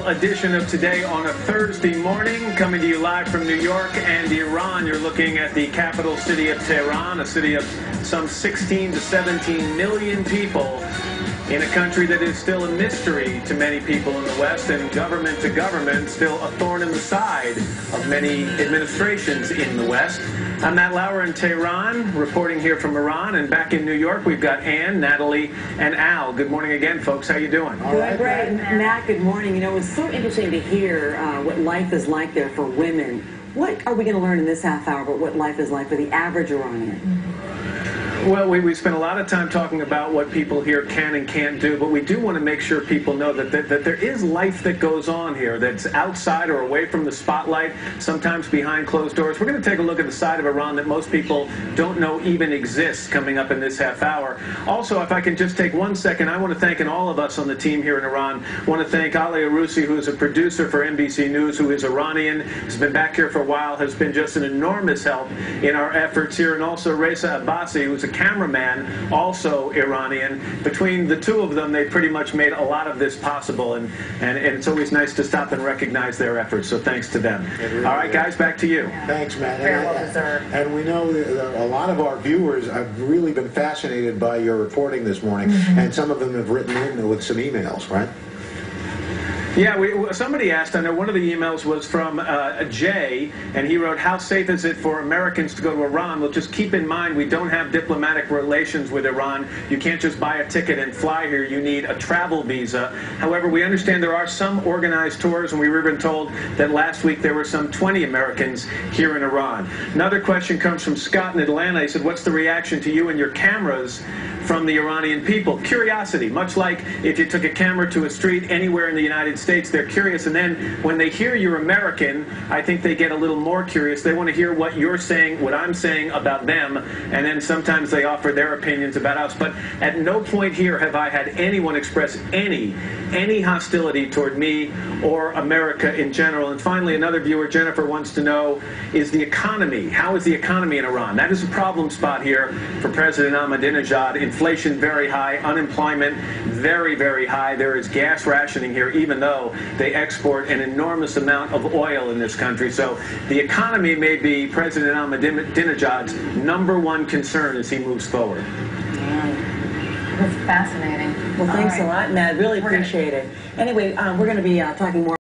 special edition of Today on a Thursday morning, coming to you live from New York and Iran. You're looking at the capital city of Tehran, a city of some 16 to 17 million people in a country that is still a mystery to many people in the West, and government to government, still a thorn in the side of many administrations in the West. I'm Matt Lauer in Tehran, reporting here from Iran, and back in New York, we've got Ann, Natalie, and Al. Good morning again, folks. How you doing? Doing great. Matt, good morning. You know, it's so interesting to hear what life is like there for women. What are we going to learn in this half hour about what life is like for the average Iranian? Well, we spent a lot of time talking about what people here can and can't do, but we do want to make sure people know that there is life that goes on here that's outside or away from the spotlight, sometimes behind closed doors. We're going to take a look at the side of Iran that most people don't know even exists coming up in this half hour. Also, if I can just take 1 second, I want to thank, and all of us on the team here in Iran, want to thank Ali Arusi, who is a producer for NBC News, who is Iranian, has been back here for a while, has been just an enormous help in our efforts here, and also Reza Abbasi, who's a cameraman, also Iranian. Between the two of them, they pretty much made a lot of this possible, and it's always nice to stop and recognize their efforts, so thanks to them. Really All right, guys, back to you. Thanks, Matt. Very well deserved. And we know a lot of our viewers have really been fascinated by your reporting this morning, and some of them have written in with some emails, right? Yeah, somebody asked, I know one of the emails was from Jay, and he wrote, how safe is it for Americans to go to Iran? Well, just keep in mind, we don't have diplomatic relations with Iran. You can't just buy a ticket and fly here. You need a travel visa. However, we understand there are some organized tours, and we were even told that last week there were some 20 Americans here in Iran. Another question comes from Scott in Atlanta. He said, what's the reaction to you and your cameras from the Iranian people? Curiosity, much like if you took a camera to a street anywhere in the United States, they're curious, and then when they hear you're American, I think they get a little more curious. They want to hear what you're saying, what I'm saying about them, and then sometimes they offer their opinions about us. But at no point here have I had anyone express any hostility toward me or America in general. And finally, another viewer, Jennifer, wants to know, is the economy, how is the economy in Iran? That is a problem spot here for President Ahmadinejad. Inflation very high, unemployment very, very high. There is gas rationing here, even though they export an enormous amount of oil in this country. So the economy may be President Ahmadinejad's #1 concern as he moves forward. That's fascinating. Well, thanks a lot, Matt. Really appreciate it. Anyway, we're going to be talking more